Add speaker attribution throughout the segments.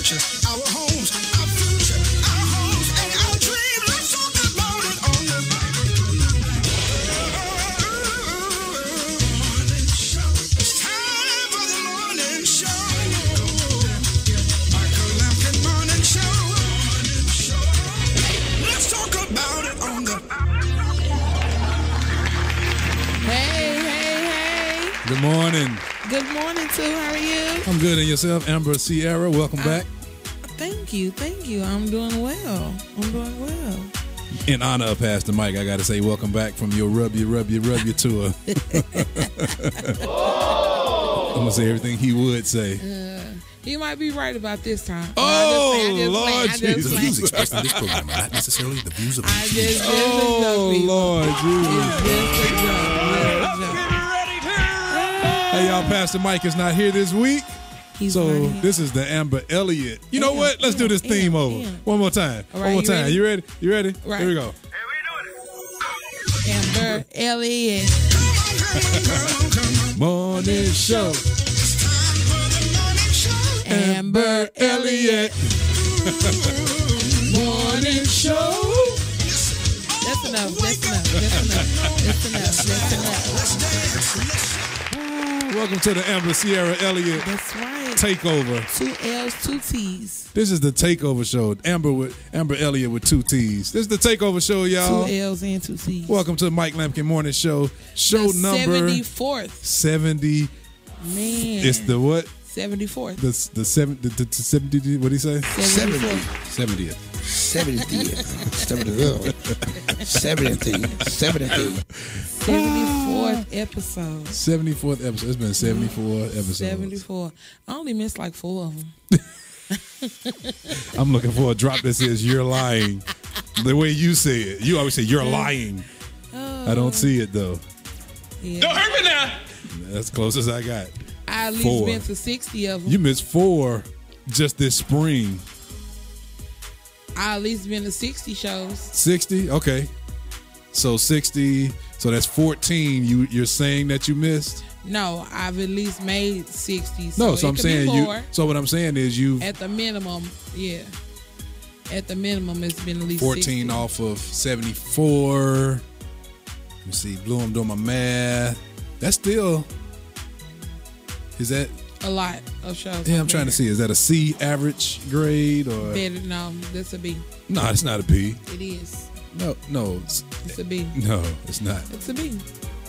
Speaker 1: purchase, our homes, our future, our homes, and our dreams. Let's talk about it on the morning show. It's time for the morning show. Michael Lampkin morning show. Let's talk about it on the.
Speaker 2: Hey.
Speaker 3: Good morning.
Speaker 2: Good morning, too. How are you?
Speaker 3: I'm good. And yourself, Amber Sierra? Welcome back.
Speaker 2: Thank you. I'm doing well.
Speaker 3: In honor of Pastor Mike, I got to say welcome back from your rub you tour. I'm going to say everything he would say.
Speaker 2: You might be right about this time.
Speaker 3: Lord Jesus.
Speaker 4: The views expressed in this program are not necessarily the views of the
Speaker 3: Lord Jesus. Hey, y'all, Pastor Mike is not here this week. So this is the Amber Elliott. You know what? Let's do this theme over. One more time.
Speaker 2: All right,
Speaker 3: One more time.
Speaker 2: ready?
Speaker 3: You ready? You ready?
Speaker 2: Right.
Speaker 3: Here we go.
Speaker 2: Amber Elliott.
Speaker 3: Morning show. Amber Elliott. Morning show.
Speaker 2: That's enough.
Speaker 3: Welcome to the Amber Sierra Elliott
Speaker 2: That's right.
Speaker 3: Takeover.
Speaker 2: 2 L's, 2 T's.
Speaker 3: This is the Takeover show. Amber Elliott with 2 T's. This is the Takeover show, y'all.
Speaker 2: 2 L's and 2 T's.
Speaker 3: Welcome to the Mike Lampkin Morning Show. Show
Speaker 2: the
Speaker 3: number
Speaker 2: 74th.
Speaker 3: 70.
Speaker 2: Man.
Speaker 3: It's the what?
Speaker 2: 74th.
Speaker 3: The 70. What did he say?
Speaker 2: 74th.
Speaker 4: 70th.
Speaker 2: 74th episode.
Speaker 3: 74th episode. It's been 74 episodes.
Speaker 2: 74. I only missed like 4 of them.
Speaker 3: I'm looking for a drop that says "You're lying." The way you say it, you always say "You're lying." I don't see it though.
Speaker 2: Yeah.
Speaker 1: Don't hurt me now.
Speaker 3: That's close as I got.
Speaker 2: I at least
Speaker 3: 4.
Speaker 2: been to 60 of them.
Speaker 3: You missed 4 just this spring.
Speaker 2: I at least been to 60 shows.
Speaker 3: 60? Okay. So 60. So that's 14 you're saying that you missed?
Speaker 2: No, I've at least made 60.
Speaker 3: No, so I'm saying
Speaker 2: more.
Speaker 3: So what I'm saying is you
Speaker 2: At the minimum, yeah. At the minimum, it's been at least
Speaker 3: 14
Speaker 2: 60.
Speaker 3: off of 74. Let me see. Blue, I'm doing my math. That's still. Is that
Speaker 2: A lot of shows.
Speaker 3: Yeah, I'm trying to see. Is that a C average grade or?
Speaker 2: Better, no, that's a B.
Speaker 3: No, it's not a B.
Speaker 2: It is.
Speaker 3: No,
Speaker 2: It's a B.
Speaker 3: no, it's not.
Speaker 2: It's a B.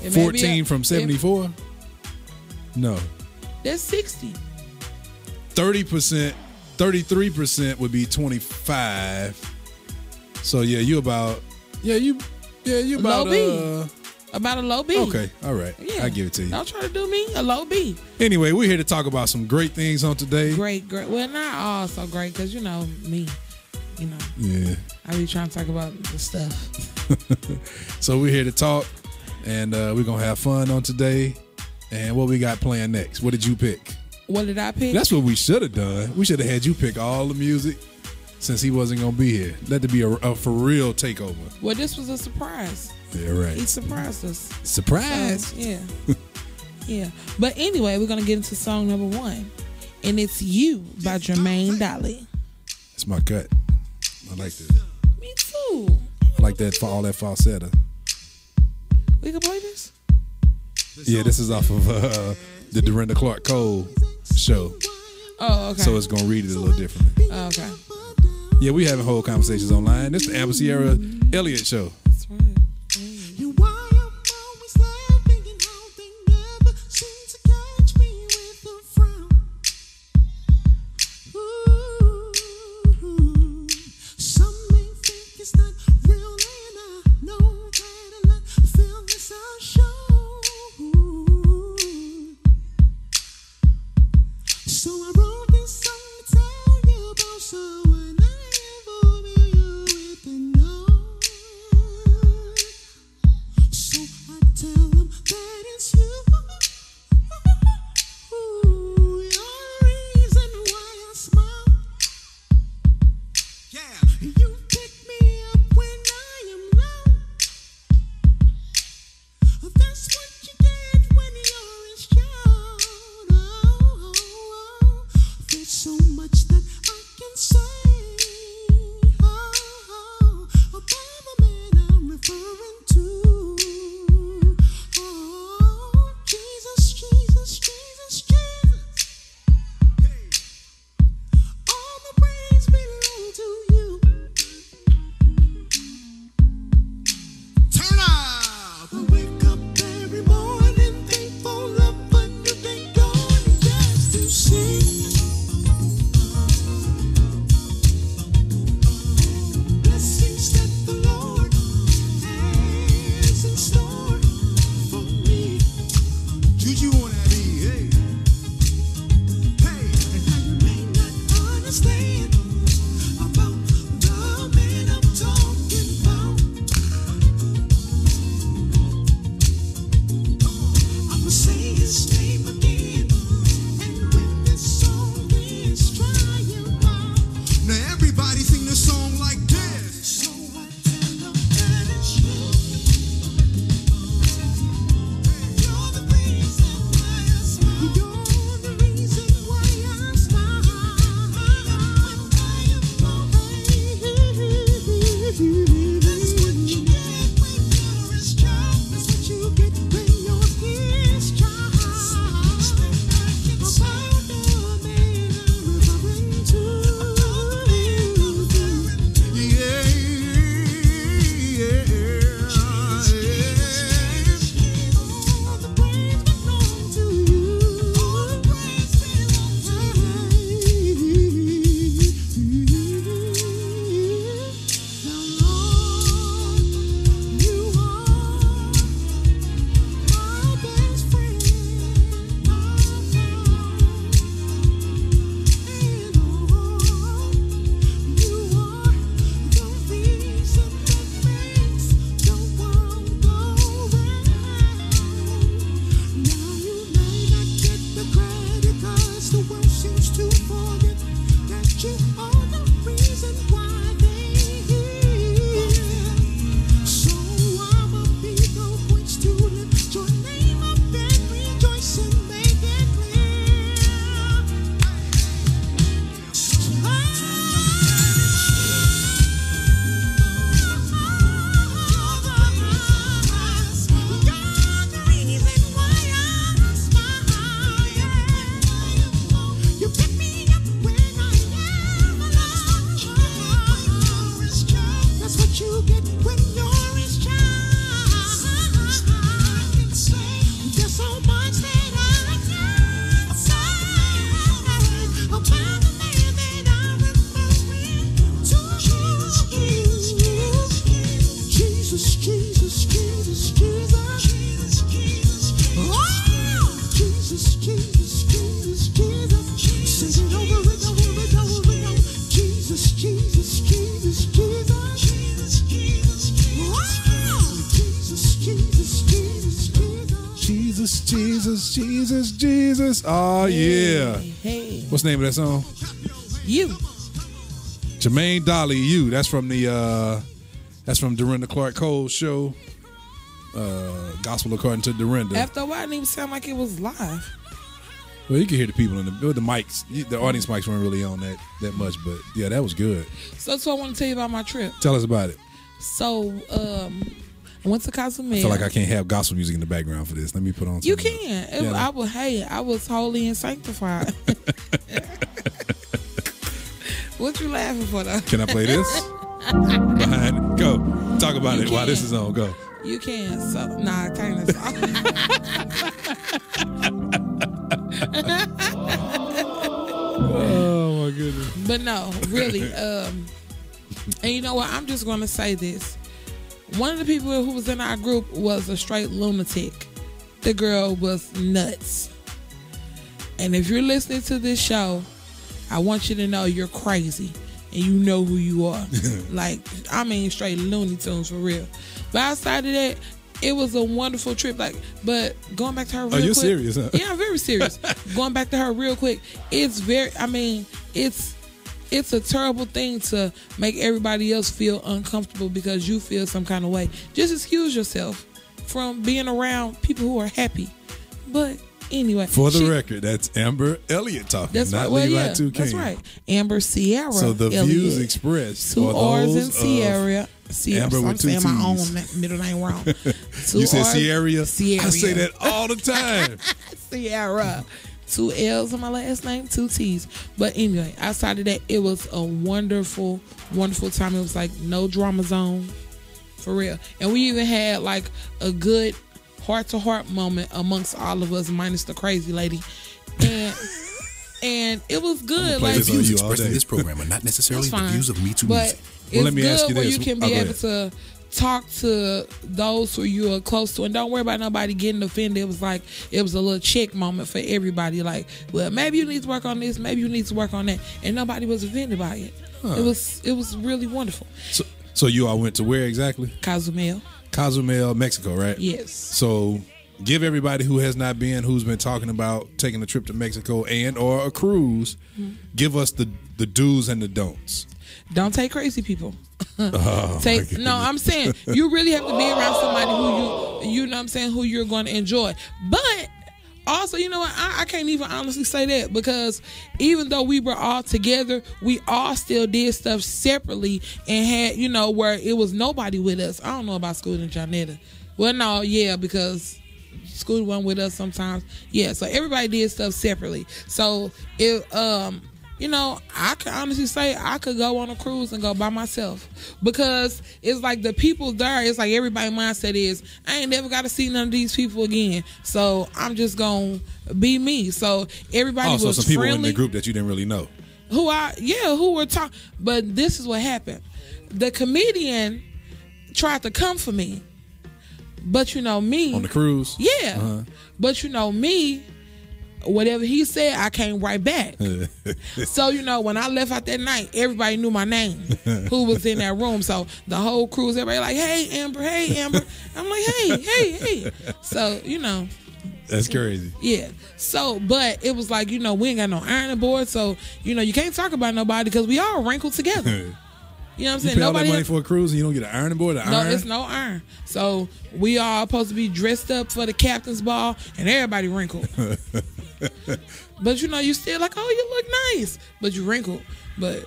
Speaker 2: It may be
Speaker 3: 14 from 74. No,
Speaker 2: That's 60.
Speaker 3: 30%, 33% would be 25. So yeah, you about
Speaker 2: Low B. About a low B.
Speaker 3: Okay, all right.
Speaker 2: Yeah.
Speaker 3: I give it to you.
Speaker 2: Don't try to do me a low B.
Speaker 3: Anyway, we're here to talk about some great things on today.
Speaker 2: Great. Well, not all so great because, you know, me. You know,
Speaker 3: Yeah.
Speaker 2: I be trying to talk about the stuff.
Speaker 3: So we're here to talk, and we're going to have fun on today. And what we got playing next? What did you pick?
Speaker 2: What did I pick?
Speaker 3: That's what we should have done. We should have had you pick all the music since he wasn't going to be here. Let it be a for real takeover.
Speaker 2: Well, this was a surprise.
Speaker 3: Yeah, right.
Speaker 2: He surprised us.
Speaker 3: Surprise.
Speaker 2: So, yeah. Yeah. But anyway, we're going to get into song number 1. And it's You by Jermaine Dolly.
Speaker 3: It's my cut. I like this.
Speaker 2: Me too.
Speaker 3: I like that for all that falsetto.
Speaker 2: We can play this?
Speaker 3: Yeah, this is off of the Dorinda Clark Cole show.
Speaker 2: Oh, okay.
Speaker 3: So it's going to read it a little differently.
Speaker 2: Oh, okay.
Speaker 3: Yeah, we having whole conversations online. This is the Amber Sierra Elliott show.
Speaker 2: That's right.
Speaker 1: So I wrote this song to tell you about someone I never knew you with and know. So I tell them that it's you. You're the reason why I smile. Yeah, you pick me up when I am low. That's what you get when you're in show. There's so much that I can say about the man I'm referring to. Oh, Jesus, Jesus, Jesus, Jesus. All the praise belong to you. Turn up. I wake up every morning thankful of a new day dawning just to see. Blessings that the Lord has in store for me. Did you want to be? Hey, hey, and how you may not understand about the man I'm talking about. I'ma say his name again, and when this song is trying out, now everybody sing this song like this. So I tell them that it's you. You're the reason why I smile. You're the reason why I smile. That's what you get when you're his child. That's what you get when you're his child. About the man I'm referring to. Yeah, all the praise belong to you. All the praise belong to you. Now, Lord, you are my best friend. And you are the reason that makes the world go round. Now you may not get the credit 'cause the world seems to forget that you are the reason why they hear. So I'ma be the voice to lift your name up and rejoice and make it clear. You're the reason why I smile. You pick me up when I am alone. That's what you get when you're his child. There's so much that I can say about the man that I'm referring to. Jesus, Jesus, Jesus, Jesus. Oh, Jesus, Jesus, Jesus, Jesus. Sing it over and over and over and over. Jesus, Jesus, Jesus, Jesus. Oh, Jesus, Jesus, Jesus, Jesus.
Speaker 3: Jesus, Jesus, Jesus, Jesus. Oh yeah.
Speaker 2: Hey,
Speaker 3: What's the name of that song?
Speaker 2: you.
Speaker 3: Jermaine Dolly, You. That's from Dorinda Clark Cole's show. Gospel According to Dorinda.
Speaker 2: After a while, it didn't even sound like it was live.
Speaker 3: Well, you can hear the people in the mics. The audience mics weren't really on that much, but yeah, that was good.
Speaker 2: So I want to tell you about my trip.
Speaker 3: Tell us about it.
Speaker 2: So I went to Cozumel.
Speaker 3: I feel like I can't have gospel music in the background for this. Let me put on.
Speaker 2: You
Speaker 3: something
Speaker 2: can.
Speaker 3: else. Yeah,
Speaker 2: I was holy and sanctified. What you laughing for though?
Speaker 3: Can I play this? Behind. Go. Talk about it while this is on. Go.
Speaker 2: You can. So nah, kind of.
Speaker 3: Oh my goodness.
Speaker 2: But no, really. And you know what? I'm just gonna say this. One of the people who was in our group was a straight lunatic. The girl was nuts. And if you're listening to this show, I want you to know you're crazy and you know who you are. Like, I mean, straight Looney Tunes for real. But outside of that, it was a wonderful trip. Like, but going back to her real quick.
Speaker 3: Oh, you're serious, huh?
Speaker 2: Yeah, I'm very serious. Going back to her real quick, it's a terrible thing to make everybody else feel uncomfortable because you feel some kind of way. Just excuse yourself from being around people who are happy. But anyway,
Speaker 3: For the record, that's Amber Elliott talking,
Speaker 2: that's
Speaker 3: not
Speaker 2: right. Well,
Speaker 3: Levi
Speaker 2: yeah,
Speaker 3: 2King.
Speaker 2: that's right. Amber Sierra.
Speaker 3: So the
Speaker 2: Elliott.
Speaker 3: views expressed
Speaker 2: 2
Speaker 3: are
Speaker 2: R's in
Speaker 3: those
Speaker 2: Sierra.
Speaker 3: Amber
Speaker 2: I'm
Speaker 3: with 2
Speaker 2: saying my
Speaker 3: T's.
Speaker 2: own middle name wrong.
Speaker 3: You said
Speaker 2: R's,
Speaker 3: Sierra?
Speaker 2: Sierra.
Speaker 3: I say that all the time.
Speaker 2: Sierra. 2 L's in my last name, 2 T's. But anyway, outside of that, it was a wonderful, wonderful time. It was like no drama zone, for real. And we even had like a good heart-to-heart moment amongst all of us, minus the crazy lady. And it was good.
Speaker 3: play
Speaker 2: Like,
Speaker 3: this
Speaker 4: The
Speaker 3: on
Speaker 4: views
Speaker 3: you all
Speaker 4: expressed in
Speaker 3: day.
Speaker 4: this program are not necessarily
Speaker 2: That's
Speaker 4: the
Speaker 2: fine.
Speaker 4: views of Me Too
Speaker 2: but
Speaker 4: Music.
Speaker 2: it's
Speaker 3: Well, let me
Speaker 2: good
Speaker 3: ask you
Speaker 2: when
Speaker 3: this.
Speaker 2: you can
Speaker 3: Oh,
Speaker 2: be
Speaker 3: go
Speaker 2: able to talk to those who you are close to, and don't worry about nobody getting offended. It was like it was a little check moment for everybody. Like, well, maybe you need to work on this, maybe you need to work on that, and nobody was offended by it. It was really wonderful.
Speaker 3: So you all went to where exactly?
Speaker 2: Cozumel,
Speaker 3: Cozumel, Mexico, right?
Speaker 2: yes.
Speaker 3: So give everybody who has not been, who's been talking about taking a trip to Mexico and or a cruise, give us the do's and the don'ts.
Speaker 2: Don't take crazy people.
Speaker 3: Oh,
Speaker 2: No, I'm saying you really have to be around somebody who you know what I'm saying, who you're going to enjoy. But also, you know what, I can't even honestly say that, because even though we were all together, we all still did stuff separately and had, you know, where it was nobody with us. I don't know about Scoot and Jonetta. Well, no, yeah, because Scoot wasn't with us sometimes. Yeah, so everybody did stuff separately. So it you know, I can honestly say I could go on a cruise and go by myself, because it's like the people there, it's like everybody's mindset is, I ain't never got to see none of these people again, so I'm just going to be me. So everybody
Speaker 3: Also,
Speaker 2: was
Speaker 3: some people
Speaker 2: friendly.
Speaker 3: in the group that you didn't really know.
Speaker 2: Who were talking. But this is what happened. The comedian tried to come for me, but you know me.
Speaker 3: On the cruise?
Speaker 2: Yeah. But you know me, whatever he said, I came right back. So, you know, when I left out that night, everybody knew my name, who was in that room. So the whole cruise, everybody like, hey, Amber. I'm like, hey. So, you know.
Speaker 3: That's crazy.
Speaker 2: Yeah. So, but it was like, you know, we ain't got no ironing board. So, you know, you can't talk about nobody because we all wrinkled together. You know what I'm saying?
Speaker 3: You pay all that
Speaker 2: Nobody
Speaker 3: money for a cruise and you don't get an ironing board?
Speaker 2: No, it's no iron. So we all supposed to be dressed up for the captain's ball, and everybody wrinkled. But you know, you still like, oh, you look nice, but you wrinkled. But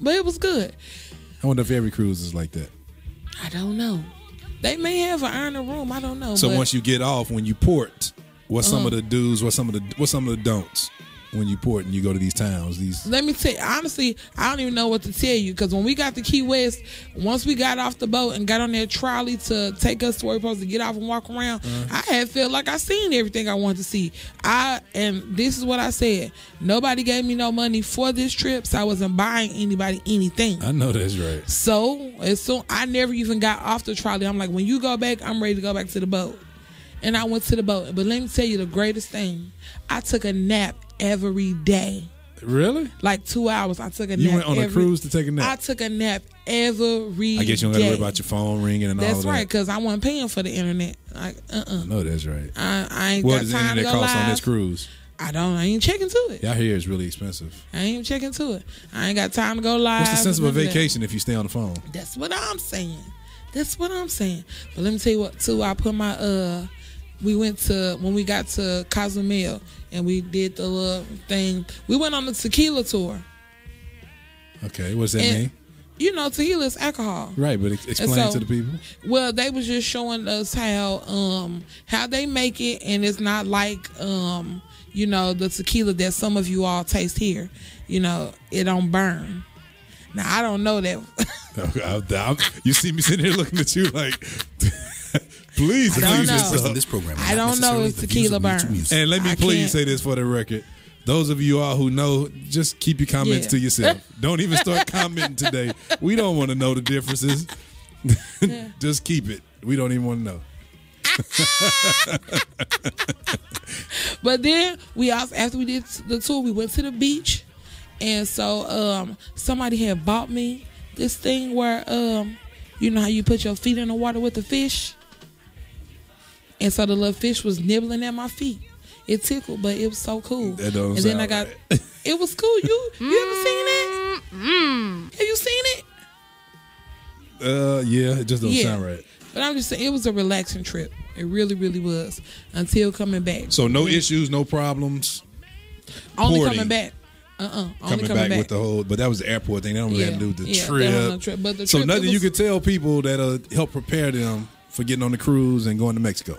Speaker 2: it was good.
Speaker 3: I wonder if every cruise is like that.
Speaker 2: I don't know. They may have an ironing room. I don't know.
Speaker 3: So
Speaker 2: but
Speaker 3: once you get off, when you port, what's some of the do's? What's some of the don'ts when you port and you go to these towns?
Speaker 2: Let me tell you, honestly, I don't even know what to tell you, because when we got to Key West, once we got off the boat and got on that trolley to take us to where we're supposed to get off and walk around, I had felt like I seen everything I wanted to see. And this is what I said: nobody gave me no money for this trip, so I wasn't buying anybody anything.
Speaker 3: I know that's right.
Speaker 2: So I never even got off the trolley. I'm like, when you go back, I'm ready to go back to the boat. And I went to the boat. But let me tell you the greatest thing: I took a nap every day.
Speaker 3: Really?
Speaker 2: Like 2 hours. I took a nap.
Speaker 3: You went on a cruise to take a nap?
Speaker 2: I took a nap every day.
Speaker 3: I guess you don't got to worry about your phone ringing and all
Speaker 2: That's
Speaker 3: that.
Speaker 2: right, because I wasn't paying for the internet. Like,
Speaker 3: I know that's right.
Speaker 2: I ain't
Speaker 3: What
Speaker 2: got
Speaker 3: does the
Speaker 2: time to
Speaker 3: internet
Speaker 2: go
Speaker 3: cost
Speaker 2: live.
Speaker 3: on this cruise?
Speaker 2: I ain't checking to it.
Speaker 3: Yeah, I hear it's really expensive.
Speaker 2: I ain't even checking to it. I ain't got time to go live.
Speaker 3: What's the sense of a
Speaker 2: none that.
Speaker 3: vacation if you stay on the phone?
Speaker 2: That's what I'm saying. But let me tell you what, too. I put my when we got to Cozumel and we did the little thing. We went on the tequila tour. Okay,
Speaker 3: what's that mean?
Speaker 2: You know, tequila is alcohol.
Speaker 3: Right, but explain to the people.
Speaker 2: Well, they was just showing us how they make it, and it's not like you know, the tequila that some of you all taste here. You know, it don't burn. Now I don't know that.
Speaker 3: You see me sitting here looking at you like, please.
Speaker 2: I don't know.
Speaker 4: In this program,
Speaker 2: I don't know if tequila burns.
Speaker 3: And let me please say this for the record. Those of you all who know, just keep your comments to yourself. Don't even start commenting today. We don't want to know the differences. Just keep it. We don't even want to know.
Speaker 2: But then we also, after we did the tour, we went to the beach, and so somebody had bought me this thing where you know how you put your feet in the water with the fish, and so the little fish was nibbling at my feet. It tickled, but it was so cool.
Speaker 3: That don't
Speaker 2: and
Speaker 3: sound
Speaker 2: then I got
Speaker 3: right.
Speaker 2: It was cool. You ever seen that? Have you seen it?
Speaker 3: Yeah, it just don't sound right.
Speaker 2: But I'm just saying, it was a relaxing trip It really, really was. Until coming back.
Speaker 3: So no issues, no problems.
Speaker 2: Only
Speaker 3: Porting.
Speaker 2: coming back. Only
Speaker 3: Coming back with the whole, but that was the airport thing. They don't really have to do with the trip.
Speaker 2: But the
Speaker 3: so
Speaker 2: trip,
Speaker 3: nothing you could tell people that'll help prepare them for getting on the cruise and going to Mexico.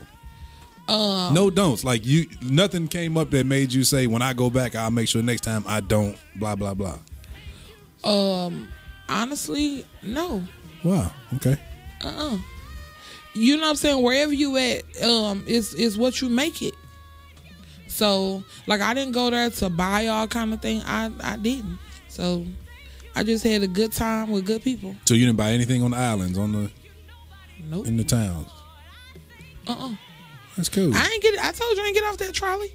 Speaker 3: No don'ts. Like nothing came up that made you say, when I go back, I'll make sure next time I don't, blah, blah, blah.
Speaker 2: Honestly, no.
Speaker 3: Wow. Okay.
Speaker 2: You know what I'm saying? Wherever you at, is what you make it. So, like, I didn't go there to buy all kind of thing. I didn't. So, I just had a good time with good people.
Speaker 3: So you didn't buy anything on the islands,
Speaker 2: Nope.
Speaker 3: in the towns? That's cool.
Speaker 2: I told you I didn't get off that trolley.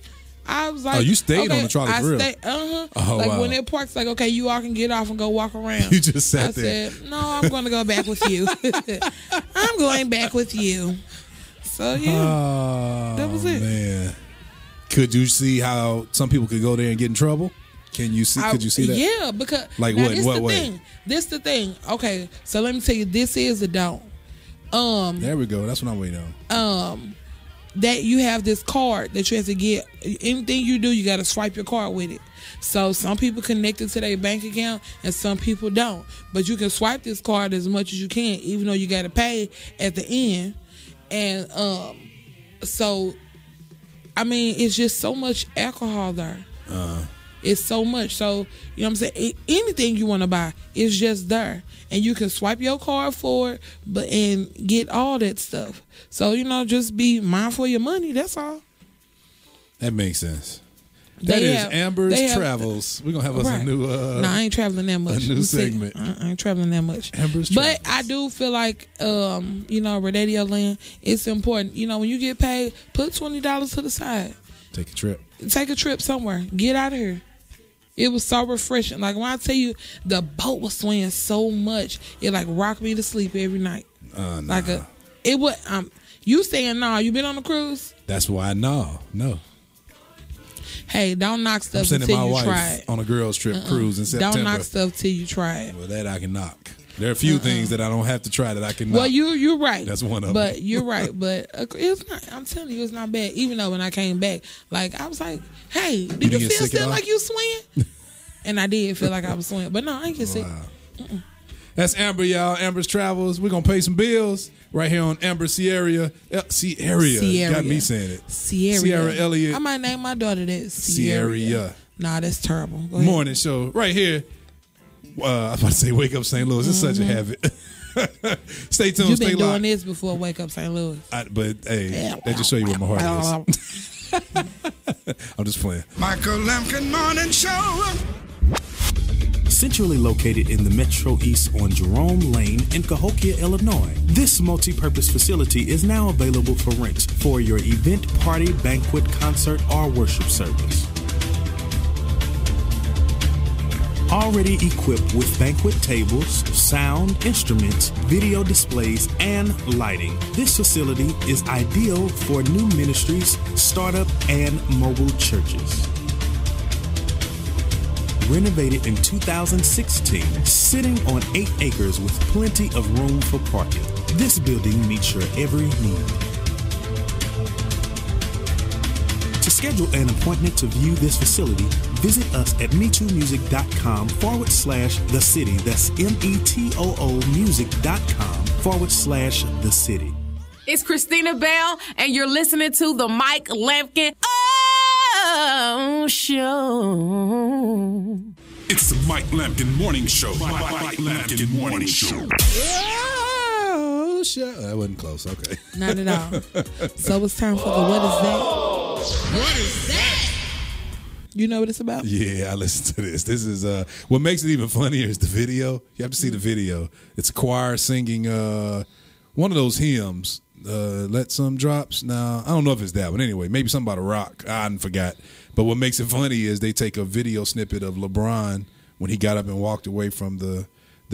Speaker 2: I was like,
Speaker 3: you stayed on the trolley for real?
Speaker 2: Oh,
Speaker 3: like
Speaker 2: wow. When it parks, like, okay, you all can get off and go walk around.
Speaker 3: You just sat there.
Speaker 2: I said, no, I'm going to go back with you. I'm going back with you. So, yeah, that was it.
Speaker 3: Man. Could you see how some people could go there and get in trouble? Could you see that?
Speaker 2: Yeah, because
Speaker 3: like
Speaker 2: now,
Speaker 3: what? In what way?
Speaker 2: This the thing. Okay, so let me tell you, this is a don't.
Speaker 3: There we go. That's what I'm waiting on.
Speaker 2: That you have this card that you have to get. Anything you do, you got to swipe your card with it. So some people connect it to their bank account and some people don't. But you can swipe this card as much as you can, even though you got to pay at the end. And so, I mean, it's just so much alcohol there. It's so much. So, you know what I'm saying? Anything you want to buy is just there. And you can swipe your card for it and get all that stuff. So, you know, just be mindful of your money. That's all.
Speaker 3: That makes sense. That is Amber's Travels. We're going to have us a new...
Speaker 2: no, I ain't traveling that much.
Speaker 3: A new segment.
Speaker 2: I ain't traveling that much.
Speaker 3: Amber's
Speaker 2: But
Speaker 3: Travels.
Speaker 2: I do feel like, you know, Radio Land, it's important. You know, when you get paid, put $20 to the side.
Speaker 3: Take a trip.
Speaker 2: Take a trip somewhere. Get out of here. It was so refreshing. Like, when I tell you, the boat was swaying so much, it like rocked me to sleep every night.
Speaker 3: Nah.
Speaker 2: Like it was. You saying no? You been on a cruise?
Speaker 3: That's why no.
Speaker 2: Hey, don't knock stuff
Speaker 3: I'm sending
Speaker 2: until
Speaker 3: my
Speaker 2: you
Speaker 3: wife
Speaker 2: try it.
Speaker 3: on a girls trip cruise in September.
Speaker 2: Don't knock stuff till you try it.
Speaker 3: Well, that I can knock. There are a few things that I don't have to try that I can knock.
Speaker 2: Well, you're right.
Speaker 3: That's one of them.
Speaker 2: But you're right. But it's not. I'm telling you, it's not bad. Even though when I came back, like I was like, "Hey, did you feel still like you swing?" And I did feel like I was swinging, but no, I ain't get sick.
Speaker 3: That's Amber, y'all. Amber's Travels. We're gonna pay some bills right here on Amber Sierra. Sierra. Got me saying it. Sierra Elliott.
Speaker 2: I might name my daughter that. Sierra. Nah, that's terrible. Go ahead.
Speaker 3: Morning show right here. I was about to say Wake Up St. Louis. It's such a habit. Stay tuned.
Speaker 2: You've
Speaker 3: stay
Speaker 2: been doing
Speaker 3: locked.
Speaker 2: this before Wake Up St. Louis.
Speaker 3: But hey, that just show you where my heart is. I'm just playing.
Speaker 1: Michael Lampkin Morning Show.
Speaker 4: Centrally located in the Metro East on Jerome Lane in Cahokia, Illinois, this multi-purpose facility is now available for rent for your event, party, banquet, concert, or worship service. Already equipped with banquet tables, sound, instruments, video displays, and lighting, this facility is ideal for new ministries, startup, and mobile churches. Renovated in 2016, sitting on 8 acres with plenty of room for parking. This building meets your every need. To schedule an appointment to view this facility, visit us at metoomusic.com/the city. That's METOO music.com/the city.
Speaker 5: It's Christina Bell, and you're listening to the Mike Lampkin Show.
Speaker 6: It's the Mike Lampkin Morning Show. Mike Lampkin Morning Show.
Speaker 3: Oh, shit. That wasn't close. Okay.
Speaker 2: Not at all. So it's time for the What Is That?
Speaker 1: What is that?
Speaker 2: You know what it's about?
Speaker 3: Yeah, I listened to this. This is what makes it even funnier is the video. You have to see the video. It's a choir singing one of those hymns. Let Some Drops. Now, I don't know if it's that one. Anyway, maybe something about a rock. I forgot. But what makes it funny is they take a video snippet of LeBron when he got up and walked away from the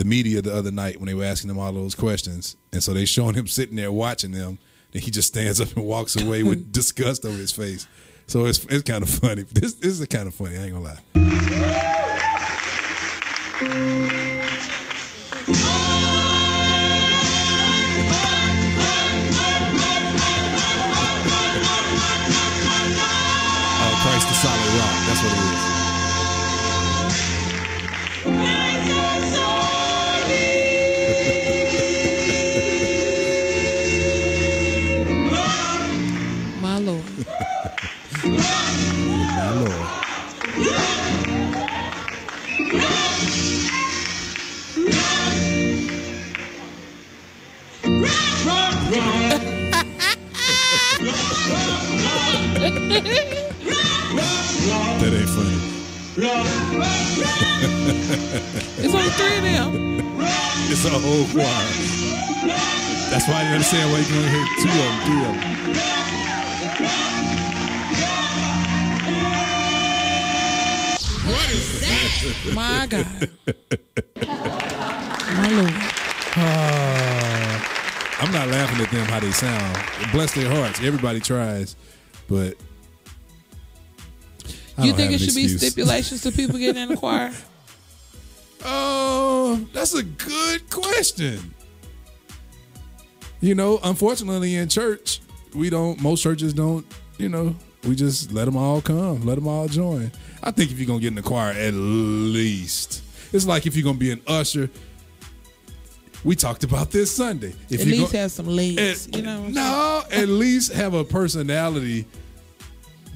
Speaker 3: media the other night when they were asking him all those questions. And so they showing him sitting there watching them, and he just stands up and walks away with disgust over his face. So it's kind of funny. This is kind of funny. I ain't gonna lie. That ain't funny.
Speaker 2: It's only 3 of them.
Speaker 3: It's a whole choir. That's why I didn't understand why you can only hear 2 of them, 3 of them.
Speaker 2: My God. My Lord.
Speaker 3: I'm not laughing at them how they sound. Bless their hearts. Everybody tries, but I
Speaker 2: You
Speaker 3: don't
Speaker 2: think
Speaker 3: have
Speaker 2: it
Speaker 3: an
Speaker 2: should be
Speaker 3: excuse.
Speaker 2: stipulations to people getting in the choir?
Speaker 3: Oh, that's a good question. You know, unfortunately in church, most churches don't, we just let them all come, let them all join. I think if you're going to get in the choir, at least. It's like if you're going to be an usher. We talked about this Sunday. If
Speaker 2: At least have some legs,
Speaker 3: No, at least have a personality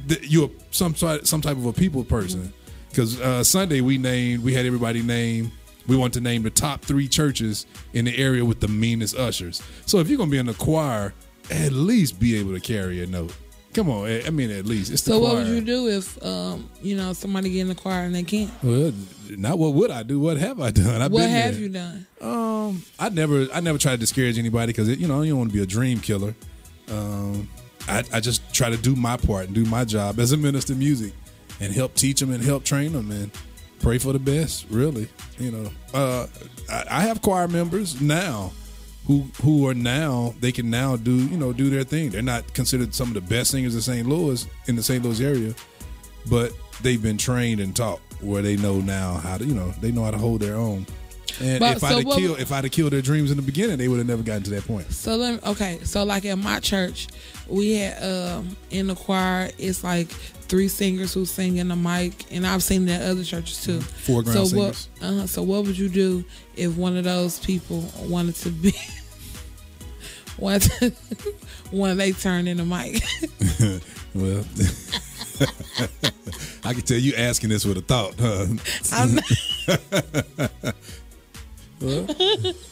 Speaker 3: that you're some type of a people person. Because Sunday we had everybody name. We want to name the top 3 churches in the area with the meanest ushers. So if you're gonna be in the choir, at least be able to carry a note. Come on, I mean at least. It's the
Speaker 2: So
Speaker 3: choir.
Speaker 2: what would you do if somebody get in the choir and they can't?
Speaker 3: Well, not what would I do? What have I done?
Speaker 2: What have you done?
Speaker 3: I never tried to discourage anybody because you don't want to be a dream killer. I just try to do my part and do my job as a minister of music and help teach them and help train them and pray for the best. Really, I have choir members now who are now they can now do their thing. They're not considered some of the best singers in the St. Louis area, but they've been trained and taught where they know now how to they know how to hold their own. And if I'd have killed their dreams in the beginning, they would have never gotten to that point.
Speaker 2: So so like at my church, we had in the choir, it's like 3 singers who sing in the mic, and I've seen that at other churches too.
Speaker 3: 4 ground singers.
Speaker 2: So what would you do if one of those people wanted to be when they turn in the mic?
Speaker 3: Well, I can tell you asking this with a thought, huh? Well,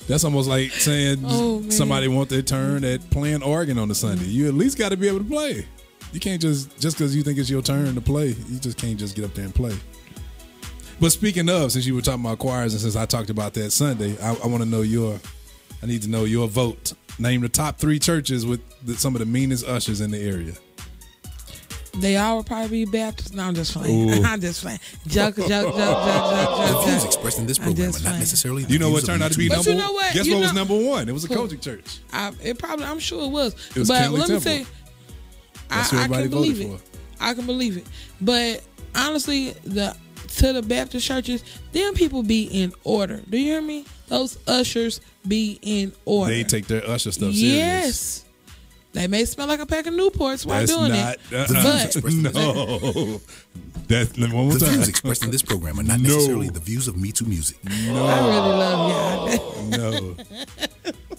Speaker 3: that's almost like saying somebody want their turn at playing organ on a Sunday. You at least got to be able to play. You can't just because you think it's your turn to play, you just can't just get up there and play. But speaking of, since you were talking about choirs and since I talked about that Sunday, I want to know I need to know your vote. Name the top 3 churches with some of the meanest ushers in the area.
Speaker 2: They all would probably be Baptist. No, I'm just playing.
Speaker 3: Ooh.
Speaker 2: I'm just playing. Joke.
Speaker 7: The views expressed in this program are not necessarily the
Speaker 3: You know what
Speaker 7: views
Speaker 3: turned
Speaker 7: of
Speaker 3: out to be
Speaker 7: YouTube.
Speaker 2: But
Speaker 3: number
Speaker 2: you know what?
Speaker 3: Guess
Speaker 2: You
Speaker 3: what was
Speaker 2: know-
Speaker 3: number 1? It was a
Speaker 2: Who?
Speaker 3: Kojic church.
Speaker 2: I'm sure it was.
Speaker 3: It was
Speaker 2: but
Speaker 3: Kenley
Speaker 2: let me
Speaker 3: Temple.
Speaker 2: say,
Speaker 3: That's who
Speaker 2: I
Speaker 3: everybody
Speaker 2: can believe
Speaker 3: voted
Speaker 2: it. I can believe it. But honestly, to the Baptist churches, them people be in order. Do you hear me? Those ushers be in order.
Speaker 3: They take their usher stuff serious.
Speaker 2: Yes. They may smell like a pack of Newports while
Speaker 3: That's
Speaker 2: doing
Speaker 3: not,
Speaker 2: it.
Speaker 7: The views
Speaker 2: But
Speaker 7: expressed in this
Speaker 3: No. That's one more
Speaker 7: The
Speaker 3: time.
Speaker 7: views expressed in this program are not
Speaker 3: No.
Speaker 7: necessarily the views of Me Too Music.
Speaker 2: I really love y'all.
Speaker 3: No.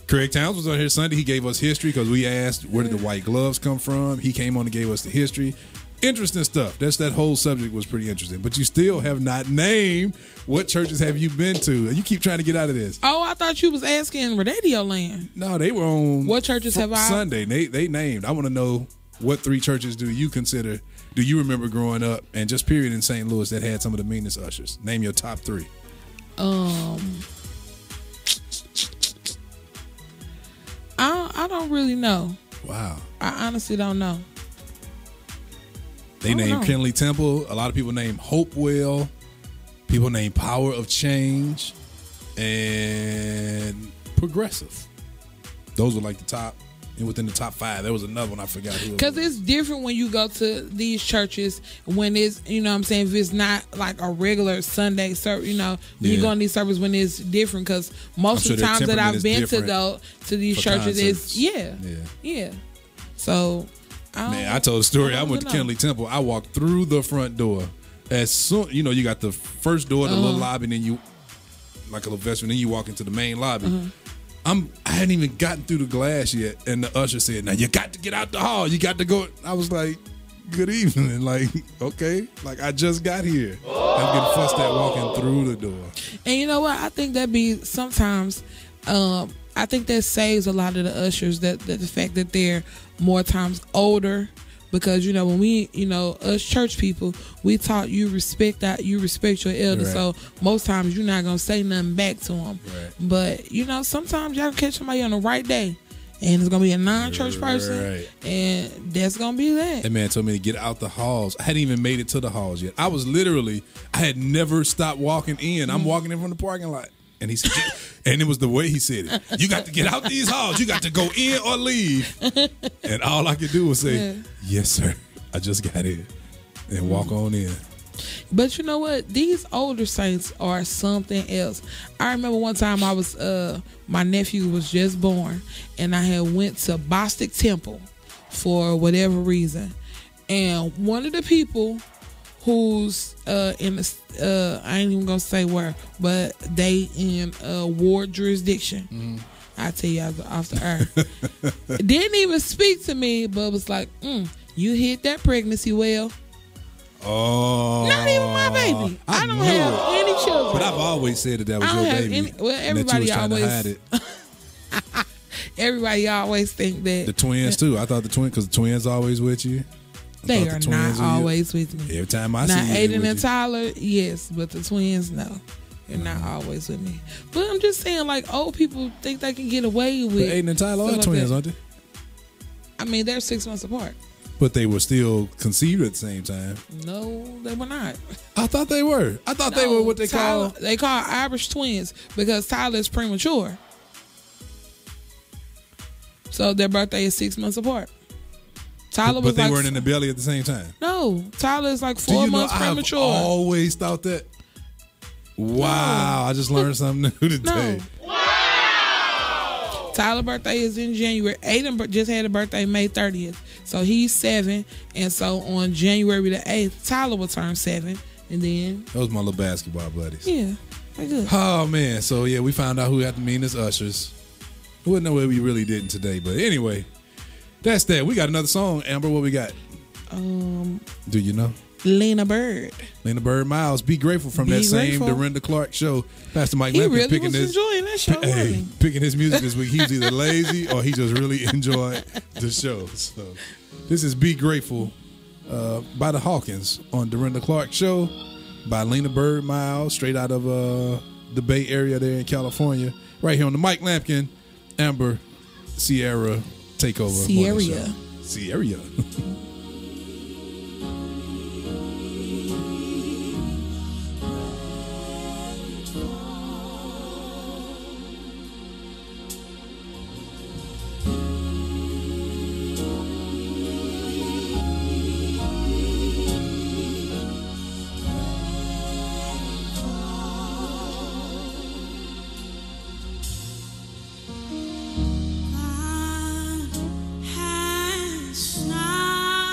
Speaker 3: Craig Towns was on here Sunday. He gave us history because we asked where did the white gloves come from. He came on and gave us the history. Interesting stuff. That whole subject was pretty interesting. But you still have not named what churches have you been to. And you keep trying to get out of this.
Speaker 2: Oh, I thought you was asking Radio Land.
Speaker 3: No, they were on
Speaker 2: What churches have I-
Speaker 3: Sunday. They named. I want to know what 3 churches do you remember growing up and just period in St. Louis that had some of the meanest ushers? Name your top 3.
Speaker 2: I don't really know.
Speaker 3: Wow.
Speaker 2: I honestly don't know.
Speaker 3: They named Kenley Temple. A lot of people named Hopewell. People named Power of Change and Progressive. Those were like the top. And within the top 5, there was another one I forgot who.
Speaker 2: Because it's different when you go to these churches when it's, you know what I'm saying, if it's not like a regular Sunday service, when you go in these services when it's different. Because most
Speaker 3: I'm
Speaker 2: of
Speaker 3: sure
Speaker 2: the
Speaker 3: their
Speaker 2: times that
Speaker 3: temperament
Speaker 2: I've
Speaker 3: is
Speaker 2: been to
Speaker 3: different
Speaker 2: go to these
Speaker 3: for
Speaker 2: churches,
Speaker 3: concerts.
Speaker 2: yeah. So,
Speaker 3: Man, I told the story. I went to
Speaker 2: really know.
Speaker 3: Kenley Temple. I walked through the front door. As soon, you got the first door, the little lobby, and then you, like a little vestibule, then you walk into the main lobby. I hadn't even gotten through the glass yet, and the usher said, "Now you got to get out the hall. You got to go." I was like, "Good evening." Like, okay, like I just got here. I'm getting fussed at walking through the door.
Speaker 2: And you know what? I think that be sometimes. I think that saves a lot of the ushers that the fact that they're more times older, because when we, us church people, we taught you respect your elders.
Speaker 3: Right.
Speaker 2: So most times you're not gonna say nothing back to them.
Speaker 3: Right.
Speaker 2: But sometimes y'all can catch somebody on the right day, and it's gonna be a non-church person,
Speaker 3: Right.
Speaker 2: and that's gonna be that.
Speaker 3: That man told me to get out the halls. I hadn't even made it to the halls yet. I had never stopped walking in. I'm walking in from the parking lot. And he said, and it was the way he said it. You got to get out these halls. You got to go in or leave. And all I could do was say, yes, sir. I just got in. And walk on in.
Speaker 2: But you know what? These older saints are something else. I remember one time I was, my nephew was just born, and I had went to Bostic Temple for whatever reason. And one of the people who's in the, I ain't even gonna say where, but they in ward jurisdiction. I tell you off the earth. Didn't even speak to me, but was like, you hit that pregnancy well.
Speaker 3: Oh,
Speaker 2: not even my baby. I don't have any children.
Speaker 3: But I've always said that was
Speaker 2: I
Speaker 3: your
Speaker 2: don't have
Speaker 3: baby.
Speaker 2: any. Well, everybody always. Everybody always think that
Speaker 3: the twins too. I thought the twins, because the twins always with you.
Speaker 2: They are not always with me.
Speaker 3: Every time I
Speaker 2: now,
Speaker 3: see you,
Speaker 2: Aiden and Tyler, yes, but the twins, no. They're not always with me. But I'm just saying, like, old people think they can get away with.
Speaker 3: But Aiden and Tyler are
Speaker 2: like
Speaker 3: twins,
Speaker 2: that.
Speaker 3: aren't they?
Speaker 2: I mean, they're 6 months apart.
Speaker 3: But they were still conceived at the same time.
Speaker 2: No, they were not.
Speaker 3: I thought they were. I thought they were what they call.
Speaker 2: They call Irish twins because Tyler is premature. So their birthday is 6 months apart. Tyler was
Speaker 3: but they
Speaker 2: like,
Speaker 3: weren't in the belly at the same time.
Speaker 2: No, Tyler is like 4 months premature.
Speaker 3: I've always thought that. Wow, I just learned something new today.
Speaker 2: No. Wow. Tyler's birthday is in January. Aiden just had a birthday May 30th. So he's 7. And so on January the 8th, Tyler will turn 7. And then...
Speaker 3: Those my little basketball buddies.
Speaker 2: Yeah, they're good.
Speaker 3: Oh, man. So, yeah, we found out who had the meanest ushers. We wouldn't know what we really didn't today. But anyway, that's that. We got another song. Amber, what we got? Do you know?
Speaker 2: Lena Bird.
Speaker 3: Lena Bird Miles. Be Grateful from that same Dorinda Clark show. Pastor Mike Lampkin
Speaker 2: really
Speaker 3: picking
Speaker 2: was enjoying that show.
Speaker 3: Picking his music this week. He was either lazy or he just really enjoyed the show. So this is Be Grateful by the Hawkins on Dorinda Clark show by Lena Bird Miles, straight out of the Bay Area there in California. Right here on the Mike Lampkin, Amber, Sierra Takeover. Sierra.
Speaker 1: God has not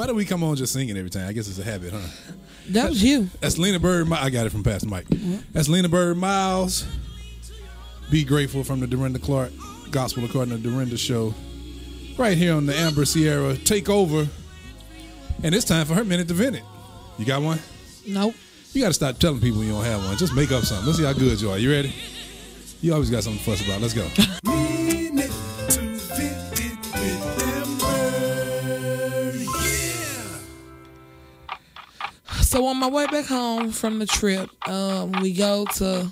Speaker 3: Why do we come on just singing every time? I guess it's a habit, huh?
Speaker 2: That was you.
Speaker 3: That's Lena Bird. I got it from Pastor Mike. That's Lena Bird Miles. Be Grateful from the Dorinda Clark Gospel According to Dorinda show. Right here on the Amber Sierra Takeover. And it's time for her minute to vent it. You got one?
Speaker 2: Nope.
Speaker 3: You got to stop telling people you don't have one. Just make up something. Let's see how good you are. You ready? You always got something to fuss about. Let's go.
Speaker 6: Minute to vent it with Amber. Yeah.
Speaker 2: So on my way back home from the trip, we got a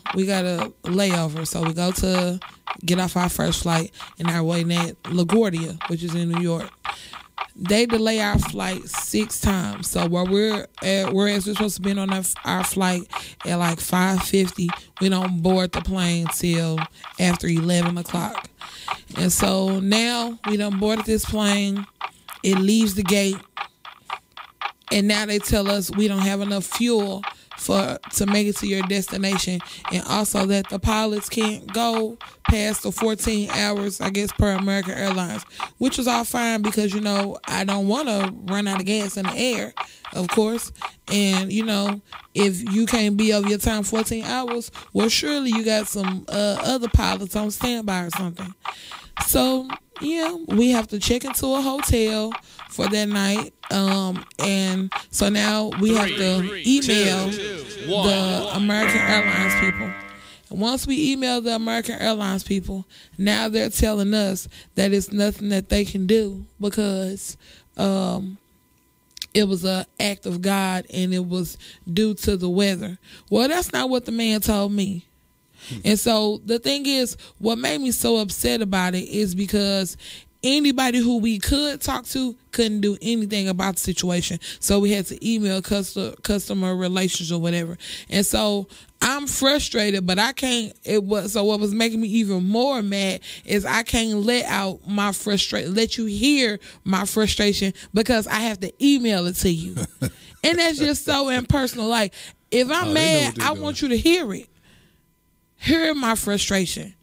Speaker 2: layover. So we go to get off our first flight, and our waiting at LaGuardia, which is in New York. They delay our flight 6 times. So where whereas we're supposed to be on our flight at like 5:50, we don't board the plane till after 11 o'clock. And so now we done boarded this plane. It leaves the gate. And now they tell us we don't have enough fuel to make it to your destination, and also that the pilots can't go past the 14 hours, I guess, per American Airlines, which is all fine because, you know, I don't want to run out of gas in the air, of course. And, you know, if you can't be over your time 14 hours, well, surely you got some other pilots on standby or something. So, yeah, we have to check into a hotel for that night. And so now we have to email the American Airlines people. And once we email the American Airlines people, now they're telling us that it's nothing that they can do because it was an act of God and it was due to the weather. Well, that's not what the man told me. And so the thing is, what made me so upset about it is because anybody who we could talk to couldn't do anything about the situation. So we had to email customer relations or whatever. And so I'm frustrated, but I can't. So what was making me even more mad is I can't let you hear my frustration because I have to email it to you. And that's just so impersonal. Like, if I'm mad, I want you to hear it. Hear my frustration.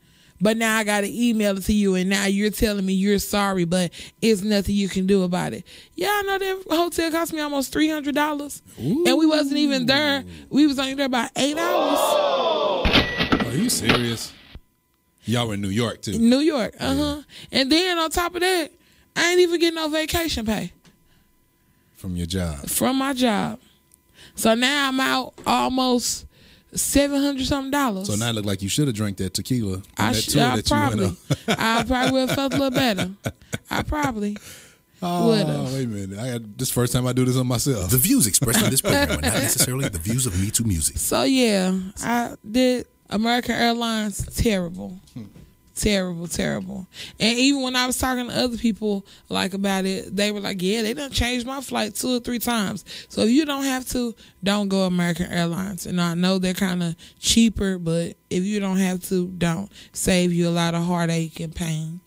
Speaker 2: But now I got to email it to you, and now you're telling me you're sorry, but it's nothing you can do about it. Yeah, I know that hotel cost me almost $300, and we wasn't even there. We was only there about 8 hours.
Speaker 3: Are you serious? Y'all were in New York, too.
Speaker 2: New York, uh-huh. And then on top of that, I ain't even getting no vacation pay.
Speaker 3: From your job?
Speaker 2: From my job. So now I'm out almost $700-something.
Speaker 3: So now it look like you should have drank that tequila.
Speaker 2: I probably would have felt a little better. I probably would have.
Speaker 3: Wait a minute. This first time I do this on myself.
Speaker 7: The views expressed in this program are not necessarily the views of Me Too Music.
Speaker 2: So yeah, I did American Airlines. Terrible. Terrible. And even when I was talking to other people like about it, they were like, yeah, they done changed my flight 2 or 3 times. So if you don't have to, don't go American Airlines. And I know they're kind of cheaper, but if you don't have to, don't. Save you a lot of heartache and pain.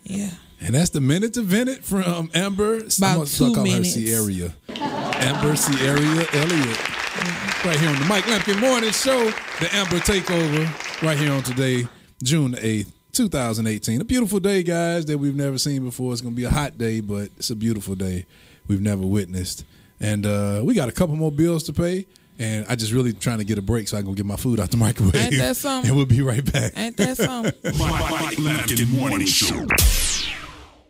Speaker 2: Yeah.
Speaker 3: And that's the minute to vent it from Amber.
Speaker 2: About 2 minutes.
Speaker 3: Her Sierra. Amber Sierra Elliott. Right here on the Mike Lampkin Morning Show. The Amber Takeover. Right here on today, June 8th. 2018. A beautiful day, guys, that we've never seen before. It's going to be a hot day, but it's a beautiful day we've never witnessed. And we got a couple more bills to pay, and I just really trying to get a break so I can go get my food out the microwave.
Speaker 2: Ain't that something?
Speaker 3: And we'll be right back.
Speaker 2: Ain't that something?
Speaker 6: Mike Lampkin Morning Show.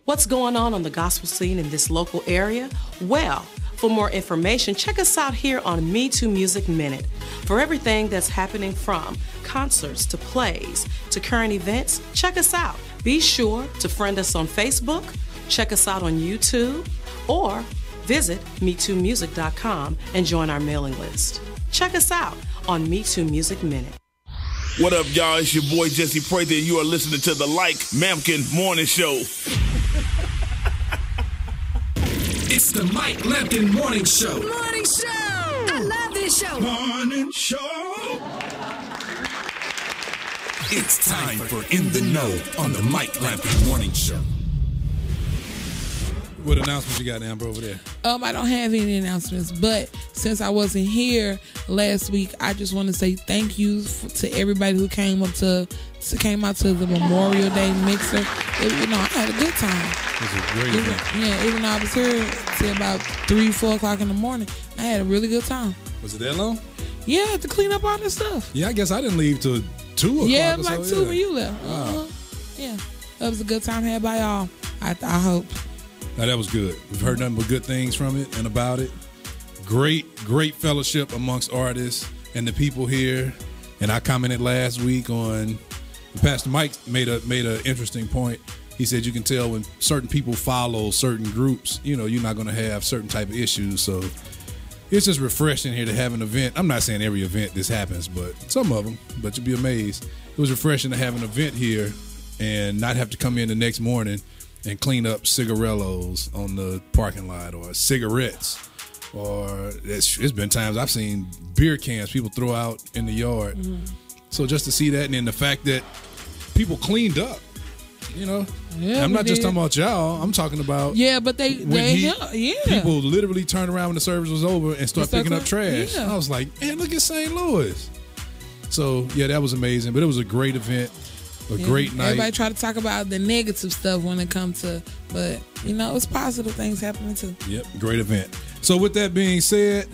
Speaker 8: What's going on the gospel scene in this local area? Well, for more information, check us out here on Me Too Music Minute. For everything that's happening from concerts to plays to current events, check us out. Be sure to friend us on Facebook, check us out on YouTube, or visit MeTooMusic.com and join our mailing list. Check us out on Me Too Music Minute.
Speaker 9: What up, y'all? It's your boy Jesse Prather, and you are listening to the Lampkin Morning Show.
Speaker 6: It's the Mike Lampkin Morning Show.
Speaker 1: Morning show. I love this show.
Speaker 6: Morning Show. It's time for In the Know on the Mike Lampkin Morning Show.
Speaker 3: What announcements you got, Amber, over there?
Speaker 2: I don't have any announcements, but since I wasn't here last week, I just want to say thank you to everybody who came out to the Memorial Day mixer. I had a good time.
Speaker 3: It was a great event.
Speaker 2: Yeah, even though I was here till about 3-4 o'clock in the morning, I had a really good time.
Speaker 3: Was it that long?
Speaker 2: Yeah, to clean up all this stuff.
Speaker 3: Yeah, I guess I didn't leave till 2 o'clock.
Speaker 2: Yeah,
Speaker 3: or
Speaker 2: like
Speaker 3: so,
Speaker 2: 2 when you left.
Speaker 3: Wow.
Speaker 2: Yeah, that was a good time had by y'all. I hope.
Speaker 3: Now, that was good. We've heard nothing but good things from it and about it. Great fellowship amongst artists and the people here. And I commented last week on Pastor Mike made a interesting point. He said you can tell when certain people follow certain groups, you're not going to have certain type of issues. So it's just refreshing here to have an event. I'm not saying every event this happens, but some of them. But you'll be amazed. It was refreshing to have an event here and not have to come in the next morning and clean up cigarillos on the parking lot or cigarettes. Or it's been times I've seen beer cans people throw out in the yard. Mm-hmm. So just to see that, and then the fact that people cleaned up, Yeah, I'm not just talking about y'all. I'm talking about
Speaker 2: but
Speaker 3: people literally turned around when the service was over and started picking up trash.
Speaker 2: Yeah.
Speaker 3: I was like, man, look at St. Louis. So yeah, that was amazing. But it was a great event. A great night.
Speaker 2: Everybody try to talk about the negative stuff when it comes to, but it's positive things happening too.
Speaker 3: Yep, great event. So with that being said,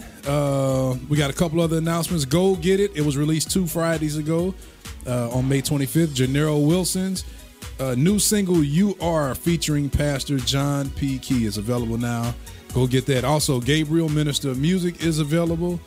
Speaker 3: we got a couple other announcements. Go Get It. It was released 2 Fridays ago on May 25th. Janero Wilson's new single "You Are" featuring Pastor John P. Key is available now. Go get that. Also, Gabriel, Minister of Music, is available.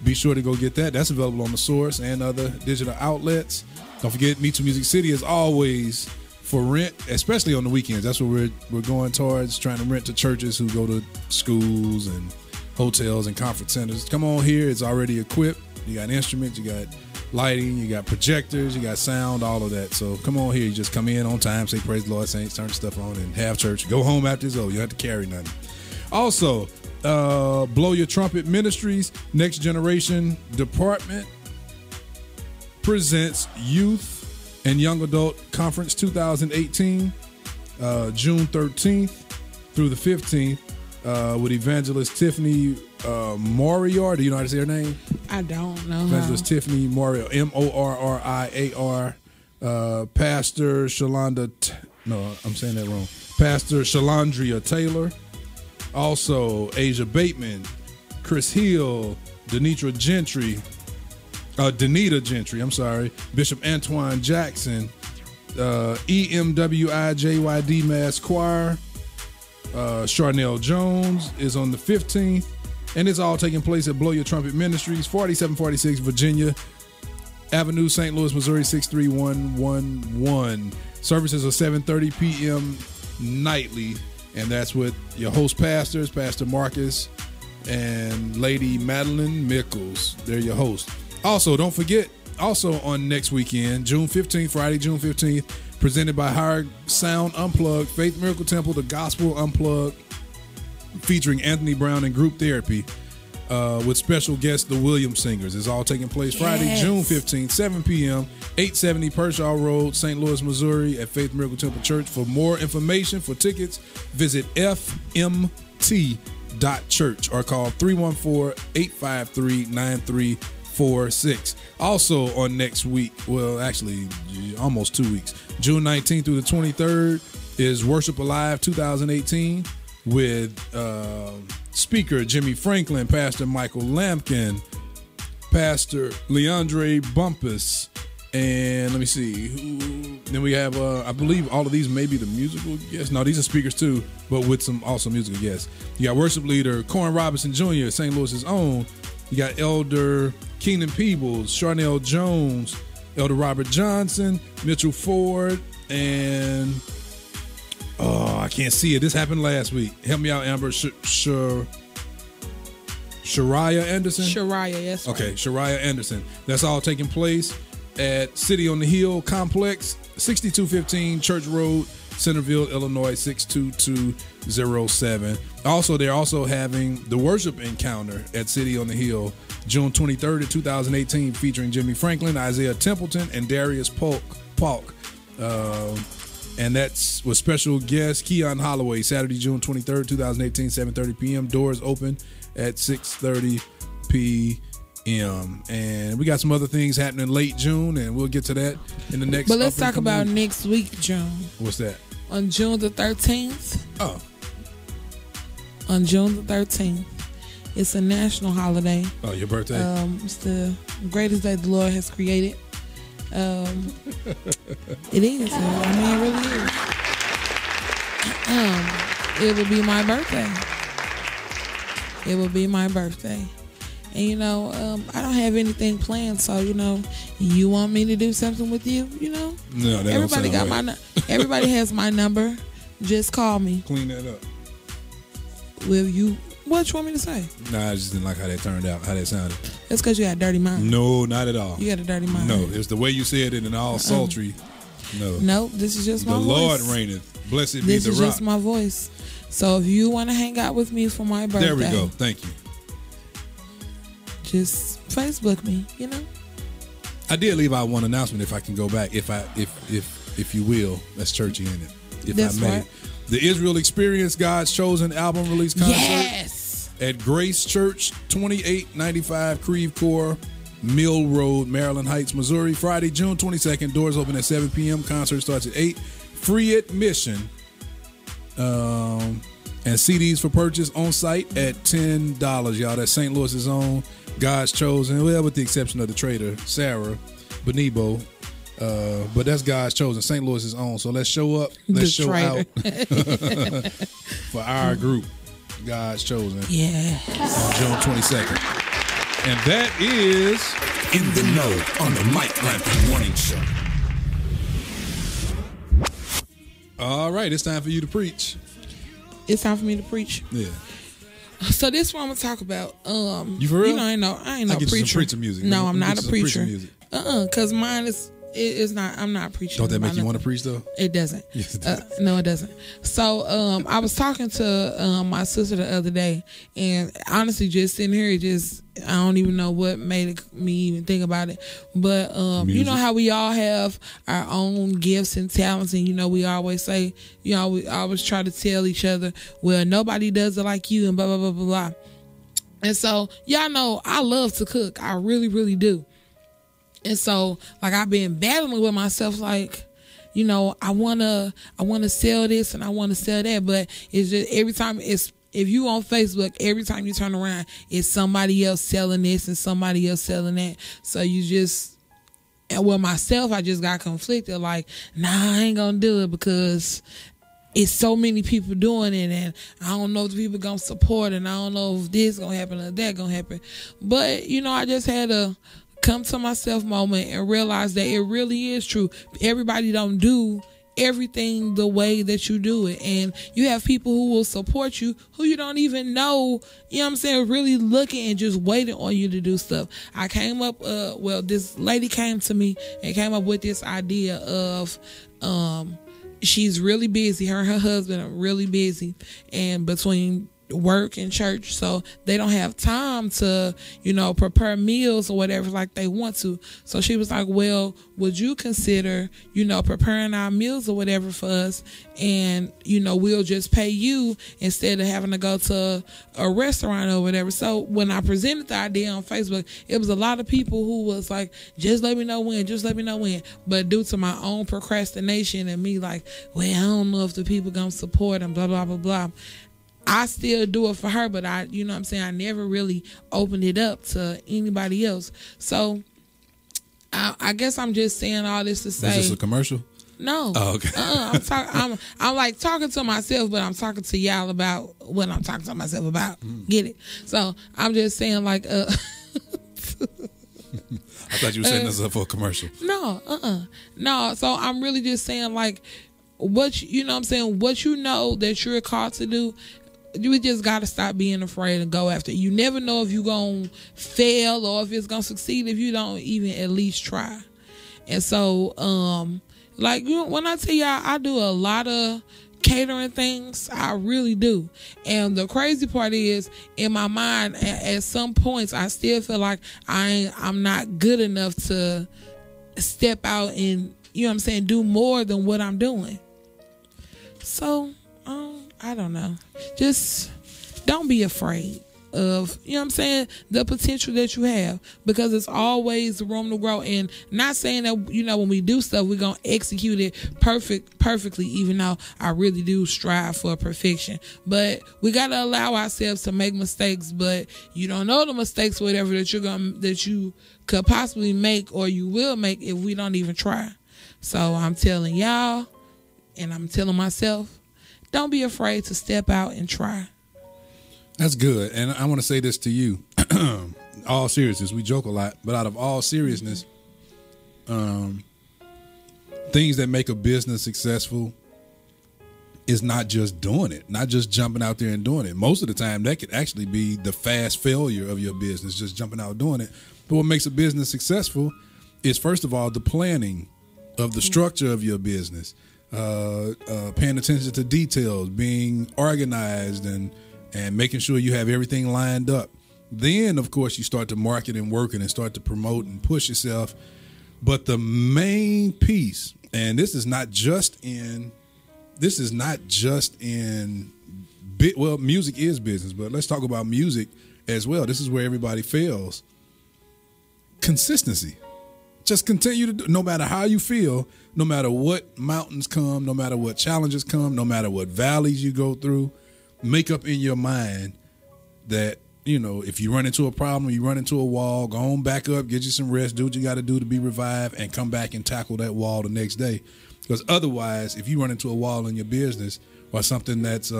Speaker 3: Be sure to go get that. That's available on The Source and other digital outlets. Don't forget, Me Too Music City is always for rent, especially on the weekends. That's what we're going towards, trying to rent to churches who go to schools and hotels and conference centers. Come on here. It's already equipped. You got instruments, you got lighting, you got projectors, you got sound, all of that. So come on here. You just come in on time, say praise the Lord, saints, turn stuff on, and have church. Go home after it's over. You don't have to carry nothing. Also, Blow Your Trumpet Ministries Next Generation Department presents Youth and Young Adult Conference 2018, June 13th through the 15th, with evangelist Tiffany Moriar. Do you know how to say her name?
Speaker 2: I don't know.
Speaker 3: Evangelist Tiffany Moriar, Moriar, Pastor Shalonda. I'm saying that wrong. Pastor Shalandria Taylor. Also, Asia Bateman, Chris Hill, Denita Gentry, Bishop Antoine Jackson, EMWIJYD Mass Choir, Charnel Jones is on the 15th, and it's all taking place at Blow Your Trumpet Ministries, 4746 Virginia Avenue, St. Louis, Missouri 63111. Services are 7:30 p.m. nightly, and that's with your host pastors, Pastor Marcus and Lady Madeline Mickles. They're your hosts. Also, don't forget, also on next weekend, June 15th, Friday, June 15th, presented by Higher Sound Unplugged, Faith Miracle Temple, The Gospel Unplugged, featuring Anthony Brown and Group Therapy, with special guests, the Williams Singers. It's all taking place Friday, June 15th, 7 p.m., 870 Pershaw Road, St. Louis, Missouri, at Faith Miracle Temple Church. For more information, for tickets, visit fmt.church or call 314-853-9346. Also on next week, well, actually almost 2 weeks, June 19th through the 23rd is Worship Alive 2018 with speaker Jimmy Franklin, Pastor Michael Lampkin, Pastor Leandre Bumpus, and let me see. Then we have, I believe all of these may be the musical guests. No, these are speakers too, but with some also musical guests. You got worship leader Corn Robinson Jr., St. Louis's own. You got Elder Keenan Peebles, Charnel Jones, Elder Robert Johnson, Mitchell Ford, and I can't see it. This happened last week. Help me out, Amber. Shariah Anderson?
Speaker 2: Shariah, yes.
Speaker 3: Okay, Shariah Anderson. That's all taking place at City on the Hill Complex, 6215 Church Road, Centerville, Illinois, 62207. Also, they're also having the worship encounter at City on the Hill, June 23rd of 2018, featuring Jimmy Franklin, Isaiah Templeton, and Darius Polk. And that's with special guest Keon Holloway, Saturday, June 23rd, 2018, 7:30 p.m. Doors open at 6:30 p.m. And we got some other things happening late June, and we'll get to that in the next.
Speaker 2: But let's talk about next week, June.
Speaker 3: What's that?
Speaker 2: On June the 13th.
Speaker 3: Oh.
Speaker 2: On June the 13th. It's a national holiday.
Speaker 3: Oh, your birthday?
Speaker 2: It's the greatest day the Lord has created. It is. I mean, it really is. It will be my birthday. It will be my birthday. And, you know, I don't have anything planned, so, you know, you want me to do something with you, you know?
Speaker 3: No, that
Speaker 2: everybody got right. Everybody has my number. Just call me.
Speaker 3: Clean that up.
Speaker 2: Will you? What you want me to say?
Speaker 3: Nah, I just didn't like how that turned out, how that sounded.
Speaker 2: It's because you got a dirty mind.
Speaker 3: No, not at all.
Speaker 2: You got a dirty mind.
Speaker 3: No, it's the way you said it and all sultry. No.
Speaker 2: No, this is just my voice.
Speaker 3: The Lord reigneth. Blessed be the rock.
Speaker 2: This is just my voice. So if you want to hang out with me for my birthday.
Speaker 3: There we go. Thank you.
Speaker 2: Just Facebook me, you know?
Speaker 3: I did leave out one announcement if I can go back, if you will. That's churchy, ain't it? If
Speaker 2: That's
Speaker 3: I may.
Speaker 2: right.
Speaker 3: The Israel Experience, God's Chosen album release concert.
Speaker 2: Yes!
Speaker 3: At Grace Church, 2895 Creve Coeur, Mill Road, Maryland Heights, Missouri. Friday, June 22nd. Doors open at 7 p.m. Concert starts at 8. Free admission. And CDs for purchase on site at $10, y'all. That's St. Louis's own God's Chosen. Well, with the exception of the trader, Sarah Benebo. But that's God's Chosen, St. Louis's own. So let's show up. Let's show out for our group, God's Chosen.
Speaker 2: Yeah.
Speaker 3: On June 22nd. And that is
Speaker 6: In the Know on the Mike Lampkin Morning Show.
Speaker 3: All right, it's time for you to preach.
Speaker 2: It's time for me to preach.
Speaker 3: Yeah.
Speaker 2: So this one I'm gonna talk about.
Speaker 3: You for real?
Speaker 2: You know, I ain't no
Speaker 3: get
Speaker 2: preacher.
Speaker 3: You some preacher music.
Speaker 2: No, I'm not
Speaker 3: a
Speaker 2: a preacher.
Speaker 3: Music.
Speaker 2: Cause mine is. It's not. I'm not preaching.
Speaker 3: Don't that make you want to preach though?
Speaker 2: It doesn't.
Speaker 3: Yes, it does.
Speaker 2: No, it doesn't. So I was talking to my sister the other day, and honestly, just sitting here, I don't even know what made me even think about it. But you know how we all have our own gifts and talents, and you know we always say, you know, we always try to tell each other, well, nobody does it like you, and blah blah blah blah blah. And so y'all know I love to cook. I really, really do. And so, like, I've been battling with myself, like, you know, I wanna sell this and I wanna sell that, but it's just every time if you on Facebook, every time you turn around, it's somebody else selling this and somebody else selling that. So you just, and with myself, I just got conflicted, like, nah, I ain't gonna do it because it's so many people doing it, and I don't know if the people gonna support, and I don't know if this gonna happen or that gonna happen. But, you know, I just had a come to myself moment and realize that it really is true. Everybody don't do everything the way that you do it, and you have people who will support you who you don't even know, you know what I'm saying, really looking and just waiting on you to do stuff. I came up this lady came to me and came up with this idea of she's really busy, her and her husband are really busy, and between work and church, so they don't have time to, you know, prepare meals or whatever like they want to. So she was like, well, would you consider, you know, preparing our meals or whatever for us, and, you know, we'll just pay you instead of having to go to a restaurant or whatever. So when I presented the idea on Facebook, it was a lot of people who was like, just let me know when. But due to my own procrastination and me like, well, I don't know if the people gonna support and blah blah blah blah, I still do it for her, but you know what I'm saying, I never really opened it up to anybody else. So I guess I'm just saying all this to say.
Speaker 3: Is this a commercial?
Speaker 2: No.
Speaker 3: Oh, okay.
Speaker 2: I'm like talking to myself, but I'm talking to y'all about what I'm talking to myself about. Get it? So I'm just saying, like, I
Speaker 3: thought you were setting us up for a commercial.
Speaker 2: No. So I'm really just saying, like, what you know what I'm saying, what you know that you're called to do, you just got to stop being afraid and go after it. You never know if you're going to fail or if it's going to succeed if you don't even at least try. And so, like, you know, when I tell y'all, I do a lot of catering things. I really do. And the crazy part is, in my mind, at some points, I still feel like I'm not good enough to step out and, you know what I'm saying, do more than what I'm doing. So, I don't know. Just don't be afraid of, you know what I'm saying, the potential that you have, because it's always room to grow. And not saying that, you know, when we do stuff, we're going to execute it perfectly, even though I really do strive for perfection. But we got to allow ourselves to make mistakes, but you don't know the mistakes, whatever, that you could possibly make or you will make if we don't even try. So I'm telling y'all, and I'm telling myself, don't be afraid to step out and try.
Speaker 3: That's good. And I want to say this to you. All seriousness, we joke a lot, but out of all seriousness, things that make a business successful is not just doing it, not just jumping out there and doing it. Most of the time, that could actually be the fast failure of your business, just jumping out doing it. But what makes a business successful is, first of all, the planning of the structure of your business, paying attention to details, being organized, and making sure you have everything lined up. Then, of course, you start to market and work and start to promote and push yourself. But the main piece, and this is not just in well, music is business, but let's talk about music as well. This is where everybody fails. Consistency. Just continue to do, no matter how you feel, no matter what mountains come, no matter what challenges come, no matter what valleys you go through. Make up in your mind that, you know, if you run into a problem, you run into a wall, go on back up, get you some rest, do what you got to do to be revived, and come back and tackle that wall the next day. Because otherwise, if you run into a wall in your business or something that's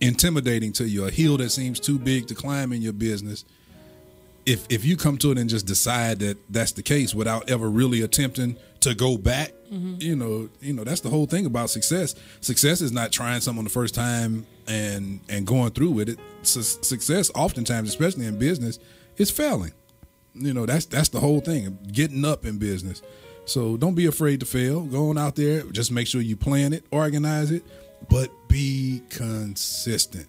Speaker 3: intimidating to you, a hill that seems too big to climb in your business, if you come to it and just decide that that's the case without ever really attempting to go back, you know, that's the whole thing about success. Success is not trying something the first time and going through with it. Success, oftentimes, especially in business, is failing. You know, that's the whole thing, getting up in business. So don't be afraid to fail. Go on out there. Just make sure you plan it, organize it, but be consistent.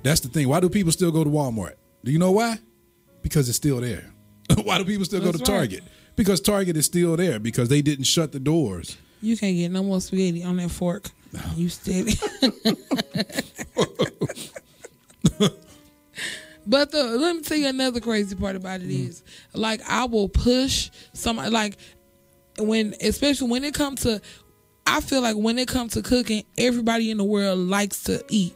Speaker 3: That's the thing. Why do people still go to Walmart? Do you know why? Because it's still there. Why do people still go to Target? Right. Because Target is still there, because they didn't shut the doors.
Speaker 2: You can't get no more spaghetti on that fork. You steady. But let me tell you another crazy part about it is, like, I will push somebody, like, especially when it comes to, I feel like when it comes to cooking, everybody in the world likes to eat.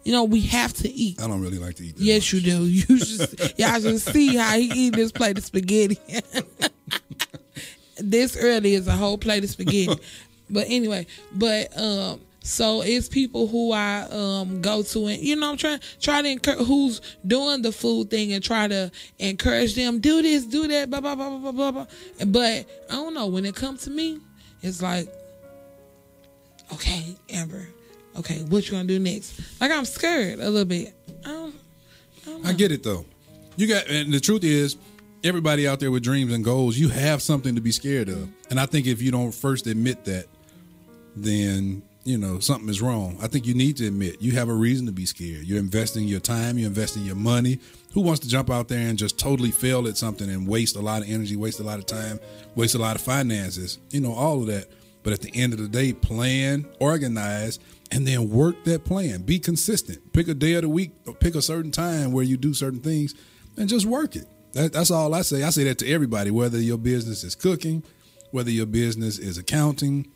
Speaker 2: You know, we have to eat.
Speaker 3: I don't really like to eat that
Speaker 2: Yes,
Speaker 3: much.
Speaker 2: you do. Y'all should see how he eat this plate of spaghetti. This early is a whole plate of spaghetti. But anyway, so it's people who I go to, and, you know, I'm try to encourage, who's doing the food thing, and try to encourage them, do this, do that, blah, blah, blah, blah, blah, blah. But I don't know, when it comes to me, it's like, okay, Amber, okay, what you gonna do next? Like, I'm scared a little bit. I don't know.
Speaker 3: I get it though. And the truth is, everybody out there with dreams and goals, you have something to be scared of. And I think if you don't first admit that, then, you know, something is wrong. I think you need to admit you have a reason to be scared. You're investing your time, you're investing your money. Who wants to jump out there and just totally fail at something and waste a lot of energy, waste a lot of time, waste a lot of finances, you know, all of that. But at the end of the day, plan, organize, and then work that plan. Be consistent. Pick a day of the week, or pick a certain time where you do certain things, and just work it. That's all I say. I say that to everybody, whether your business is cooking, whether your business is accounting,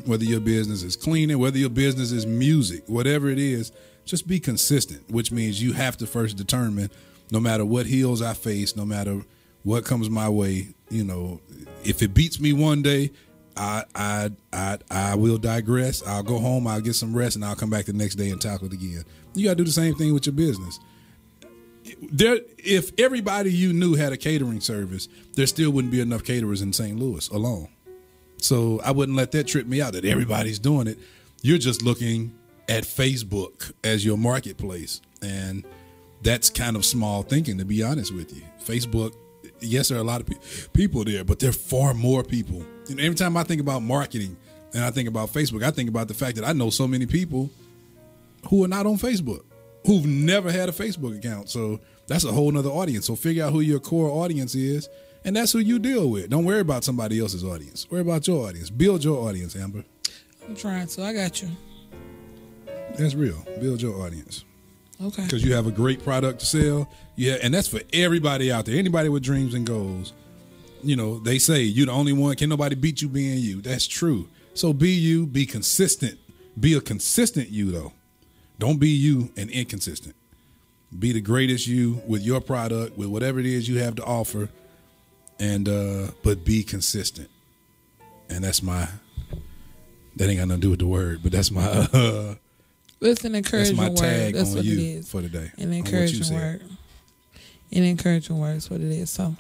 Speaker 3: whether your business is cleaning, whether your business is music, whatever it is, just be consistent, which means you have to first determine, no matter what hills I face, no matter what comes my way, you know, if it beats me one day, I will digress. I'll go home, I'll get some rest, and I'll come back the next day and tackle it again. You got to do the same thing with your business. If everybody you knew had a catering service, there still wouldn't be enough caterers in St. Louis alone. So I wouldn't let that trip me out that everybody's doing it. You're just looking at Facebook as your marketplace. And that's kind of small thinking, to be honest with you. Facebook, yes, there are a lot of people there, but there are far more people. You know, every time I think about marketing and I think about Facebook, I think about the fact that I know so many people who are not on Facebook, who've never had a Facebook account. So that's a whole nother audience. So figure out who your core audience is, and that's who you deal with. Don't worry about somebody else's audience. Worry about your audience. Build your audience, Amber.
Speaker 2: I'm trying to. I got you.
Speaker 3: That's real. Build your audience.
Speaker 2: Okay.
Speaker 3: Because you have a great product to sell. Yeah, and that's for everybody out there. Anybody with dreams and goals. You know, they say you're the only one. Can nobody beat you being you? That's true. So be you. Be consistent. Be a consistent you, though. Don't be you and inconsistent. Be the greatest you with your product, with whatever it is you have to offer, and but be consistent. And that ain't got nothing to do with the word, but that's my
Speaker 2: it's an encouraging
Speaker 3: that's my tag
Speaker 2: word. That's
Speaker 3: on
Speaker 2: what
Speaker 3: you
Speaker 2: it is
Speaker 3: for today.
Speaker 2: An encouraging word. An encouraging word is what it is. So,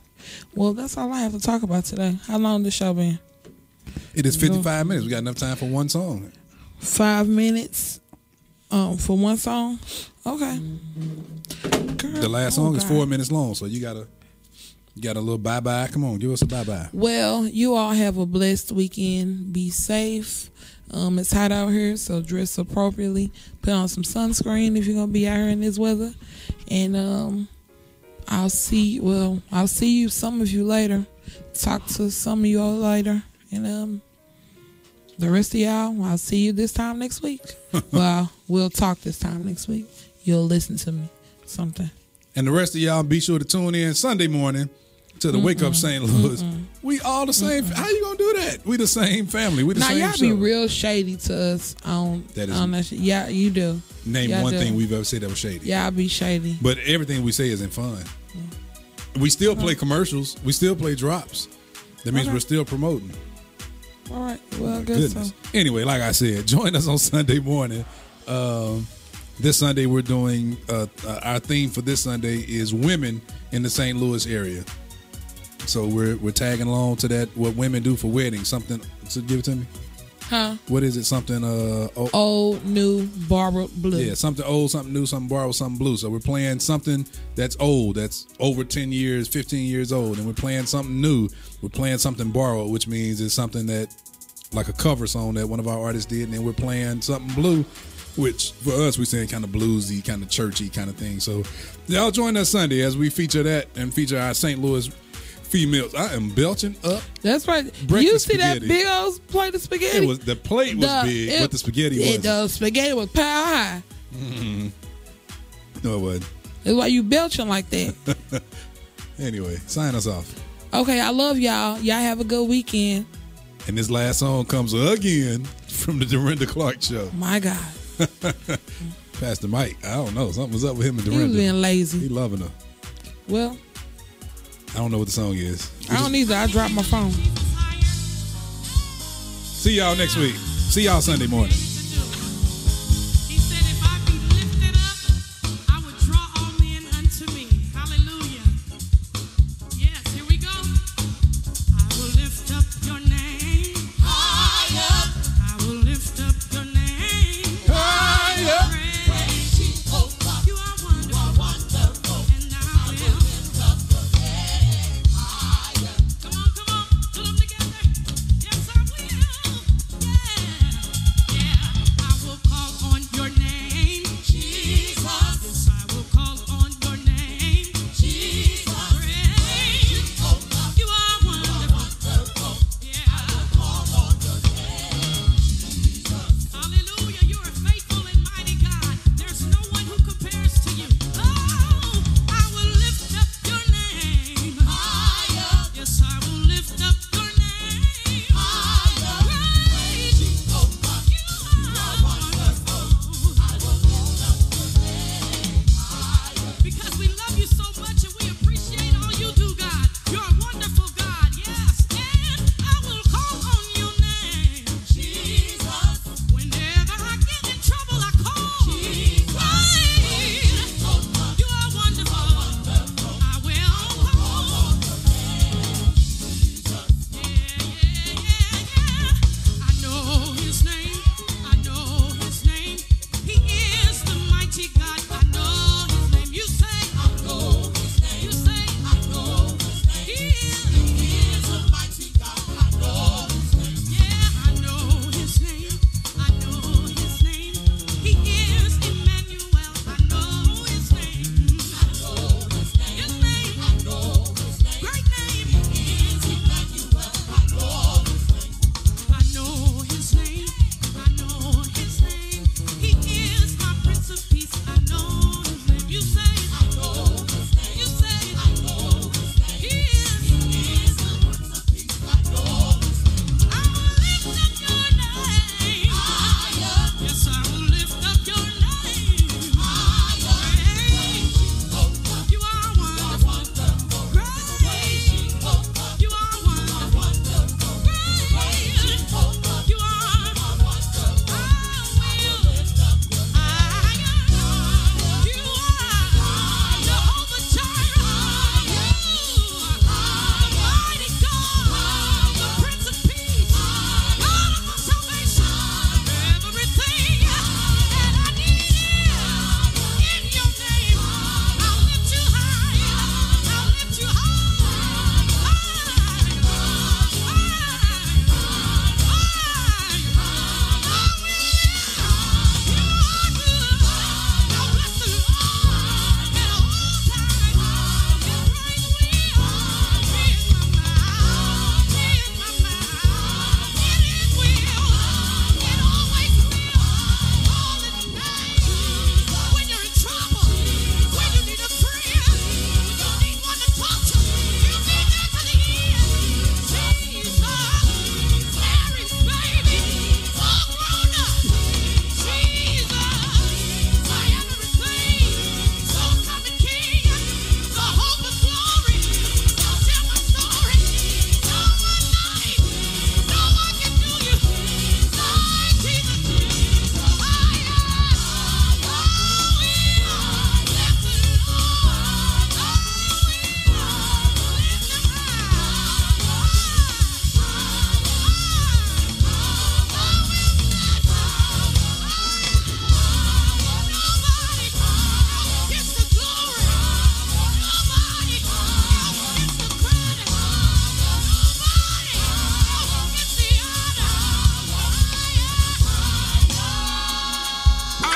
Speaker 2: well, that's all I have to talk about today. How long the show been?
Speaker 3: It is 55 minutes. We got enough time for one song.
Speaker 2: 5 minutes for one song? Okay. Girl,
Speaker 3: The last song is 4 minutes long, so you got a little bye-bye. Come on, give us a bye-bye.
Speaker 2: Well, you all have a blessed weekend. Be safe. It's hot out here, so dress appropriately. Put on some sunscreen if you're going to be out here in this weather. And I'll see you, some of you later. Talk to some of you all later. And the rest of y'all, I'll see you this time next week. Well, we'll talk this time next week. You'll listen to me. Something.
Speaker 3: And the rest of y'all, be sure to tune in Sunday morning to the Wake Up St. Louis. We all the same. How you gonna do that? We the same family. We the
Speaker 2: now,
Speaker 3: same
Speaker 2: y'all
Speaker 3: show.
Speaker 2: be real shady to us on
Speaker 3: That is-
Speaker 2: on that shit. Yeah, you do.
Speaker 3: Name
Speaker 2: y'all
Speaker 3: one
Speaker 2: do.
Speaker 3: thing we've ever said that was shady.
Speaker 2: Y'all be shady.
Speaker 3: But everything we say isn't fun. We still play commercials. We still play drops. That means we're still promoting.
Speaker 2: All right. Well, good.
Speaker 3: Goodness. Anyway, like I said, join us on Sunday morning. This Sunday we're doing our theme for this Sunday is women in the St. Louis area. So we're tagging along to that. What women do for weddings? Something. So give it to me.
Speaker 2: Huh?
Speaker 3: What is it? Something.
Speaker 2: Old, new, borrowed, blue.
Speaker 3: Yeah, something old, something new, something borrowed, something blue. So we're playing something that's old, that's over 10 years, 15 years old, and we're playing something new. We're playing something borrowed, which means it's something that, like a cover song that one of our artists did, and then we're playing something blue, which for us we're saying kind of bluesy, kind of churchy kind of thing. So y'all join us Sunday as we feature that and feature our St. Louis females. I am belching up.
Speaker 2: That's right.
Speaker 3: Breakfast
Speaker 2: You see
Speaker 3: spaghetti.
Speaker 2: that big old plate of spaghetti?
Speaker 3: The plate was big, but the spaghetti wasn't.
Speaker 2: The spaghetti was power high.
Speaker 3: No, it wasn't.
Speaker 2: That's why you belching like that.
Speaker 3: Anyway, sign us off.
Speaker 2: Okay, I love y'all. Y'all have a good weekend.
Speaker 3: And this last song comes again from the Dorinda Clark Show.
Speaker 2: My God.
Speaker 3: Pastor Mike, I don't know. Something was up with him and
Speaker 2: He
Speaker 3: Dorinda.
Speaker 2: was being lazy.
Speaker 3: He loving her.
Speaker 2: Well,
Speaker 3: I don't know what the song is.
Speaker 2: I don't either. I dropped my phone.
Speaker 3: See y'all next week. See y'all Sunday morning.
Speaker 1: He said, if I be lifted up, I would draw all men unto me. Hallelujah. Yes, here we go. I will lift up your name. Higher. I will lift up your name.
Speaker 3: Higher.
Speaker 1: Praise you, oh God. You are wonderful. And I will lift up your name. Higher. Come on. Put them together. Yes, I will. Yeah.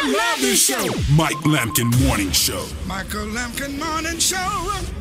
Speaker 6: I love this show. Mike Lampkin Morning Show.
Speaker 1: Michael Lampkin Morning Show.